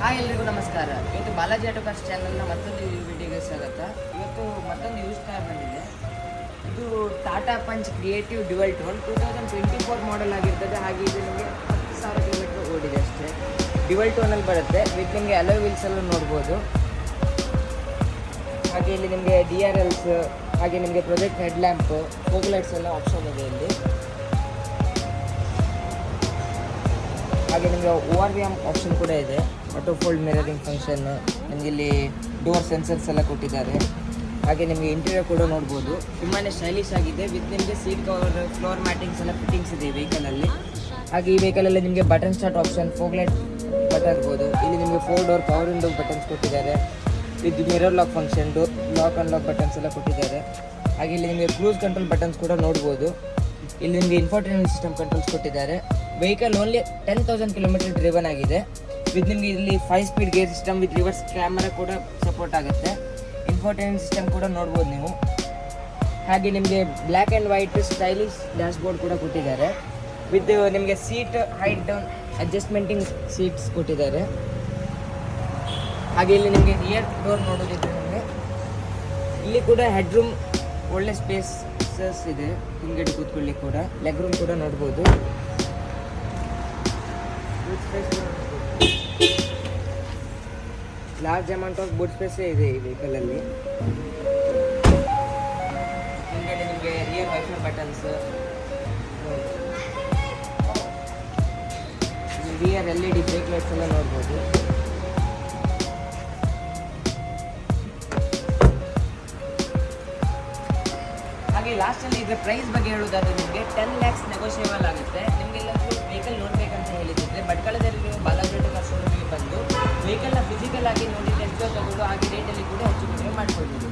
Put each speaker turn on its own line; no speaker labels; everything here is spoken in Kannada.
ಹಾಯ್ ಎಲ್ರಿಗೂ ನಮಸ್ಕಾರ. ಇವತ್ತು ಬಾಲಾಜಿ ಆಟೋ ಕಾರ್ಸ್ ಚಾನಲ್ನ ಮತ್ತೊಂದು ವಿಡಿಯೋಗೆ ಸ್ವಾಗತ. ಇವತ್ತು ಮತ್ತೊಂದು ಯೂಸ್ ಕಾರ್ ಬಂದಿದೆ. ಇದು Tata punch creative dual tone 2024 model ಆಗಿರ್ತದೆ. ಹಾಗೆ ಇದು ನಿಮಗೆ 10,000 ಕಿಲೋಮೀಟರ್ ಓಡಿದೆ ಅಷ್ಟೇ. ಡ್ಯುಯಲ್ ಟೋನಲ್ಲಿ ಬರುತ್ತೆ. ವಿತ್ ನಿಮಗೆ ಅಲೋ ವೀಲ್ಸ್ ಎಲ್ಲ ನೋಡ್ಬೋದು. ಹಾಗೆ ಇಲ್ಲಿ ನಿಮಗೆ DRLs, ಹಾಗೆ ನಿಮಗೆ project head lamp, fog lights ಎಲ್ಲ ಆಪ್ಷನ್ ಇದೆ ಇಲ್ಲಿ. ಹಾಗೆ ನಿಮಗೆ ORVM ಆಪ್ಷನ್ ಕೂಡ ಇದೆ. ಆಟೋ ಫೋಲ್ಡ್ ಮಿರರಿಂಗ್ ಫಂಕ್ಷನ್, ನಿಮಗೆ ಇಲ್ಲಿ ಡೋರ್ ಸೆನ್ಸರ್ಸ್ ಎಲ್ಲ ಕೊಟ್ಟಿದ್ದಾರೆ. ಹಾಗೆ ನಿಮಗೆ ಇಂಟೀರಿಯರ್ ಕೂಡ ನೋಡ್ಬೋದು, ತುಂಬಾ ಸ್ಟೈಲಿಶ್ ಆಗಿದೆ. ವಿತ್ ನಿಮಗೆ ಸೀಟ್ ಕವರ್, ಫ್ಲೋರ್ ಮ್ಯಾಟಿಂಗ್ಸ್ ಎಲ್ಲ ಫಿಟ್ಟಿಂಗ್ಸ್ ಇದೆ ಈ ವೆಹಿಕಲಲ್ಲಿ. ಹಾಗೆ ಈ ವೆಹಿಕಲಲ್ಲಿ ನಿಮಗೆ button start option, fog light button ಇರ್ಬೋದು. ಇಲ್ಲಿ ನಿಮಗೆ 4 ಡೋರ್ ಪವರ್ ವಿಂಡೋ ಬಟನ್ಸ್ ಕೊಟ್ಟಿದ್ದಾರೆ. With mirror lock function, lock and lock buttons ಎಲ್ಲ ಕೊಟ್ಟಿದ್ದಾರೆ. ಹಾಗೆ ಇಲ್ಲಿ ನಿಮಗೆ ಕ್ರೂಸ್ ಕಂಟ್ರೋಲ್ ಬಟನ್ಸ್ ಕೂಡ ನೋಡ್ಬೋದು. ಇಲ್ಲಿ ನಿಮಗೆ ಇನ್ಫೋಟೈನ್ಮೆಂಟ್ ಸಿಸ್ಟಮ್ ಕಂಟ್ರೋಲ್ಸ್ ಕೊಟ್ಟಿದ್ದಾರೆ. ವೆಹಿಕಲ್ ಓನ್ಲಿ 10,000 ಕಿಲೋಮೀಟರ್ ಡ್ರಿವನ್ ಆಗಿದೆ. ವಿತ್ ನಿಮಗೆ ಇಲ್ಲಿ 5 speed gear system with reverse camera ಕೂಡ ಸಪೋರ್ಟ್ ಆಗುತ್ತೆ. ಇನ್ಫೋಟೈನ್ಮೆಂಟ್ ಸಿಸ್ಟಮ್ ಕೂಡ ನೋಡ್ಬೋದು ನೀವು. ಹಾಗೆ ನಿಮಗೆ black and white stylish dashboard ಕೂಡ ಕೊಟ್ಟಿದ್ದಾರೆ. ವಿತ್ ನಿಮಗೆ seat height down adjustmenting seats ಕೊಟ್ಟಿದ್ದಾರೆ. ಹಾಗೆ ಇಲ್ಲಿ ನಿಮಗೆ ರಿಯರ್ ಡೋರ್ ನೋಡೋದಿದ್ರೆ ನಿಮಗೆ ಇಲ್ಲಿ ಕೂಡ ಹೆಡ್ ರೂಮ್ ಒಳ್ಳೆ ಸ್ಪೇಸಸ್ ಇದೆ. ಹಿಂಗಡೆ ಕೂತ್ಕೊಳ್ಳಿ ಕೂಡ ಲೆಗ್ ರೂಮ್ ಕೂಡ ನೋಡ್ಬೋದು. ಲಾರ್ಜ್ ಅಮೌಂಟ್ ಆಫ್ ಬೂಟ್ ಸ್ಪೇಸೇ ಇದೆ ಈ ವೆಹಿಕಲಲ್ಲಿ. ಹಿಂಗಡೆ ನಿಮಗೆ rear wifi buttons, rear LED brake lights ಎಲ್ಲ ನೋಡ್ಬೋದು. ಹಾಗೆ ಲಾಸ್ಟಲ್ಲಿ ಇದರ ಪ್ರೈಸ್ ಬಗ್ಗೆ ಹೇಳೋದಾದ್ರೆ ನಿಮಗೆ 10 lakhs ನೆಗೋಷಿಯಬಲ್ ಆಗುತ್ತೆ. ನಿಮಗೆಲ್ಲರೂ ವೆಹಿಕಲ್ ನೋಡಬೇಕಂತ ಹೇಳಿದ್ರೆ ಭಟ್ಕಳದಲ್ಲಿ ಬಾಲಾಜಿ ಆಟೋ ಕಾರ್ಸ್ ಶೋರೂಮಿಗೆ ಬಂದು ವೆಹಿಕಲ್ನ ಫಿಸಿಕಲ್ ಆಗಿ ನೋಡಿ ಟೆಸ್ಟ್ ತಗೊಂಡು ಹಾಗೆ ರೇಟಲ್ಲಿ ಕೂಡ ಹೆಚ್ಚು ಕಡಿಮೆ ಮಾಡ್ಕೊಳ್ಬೋದು.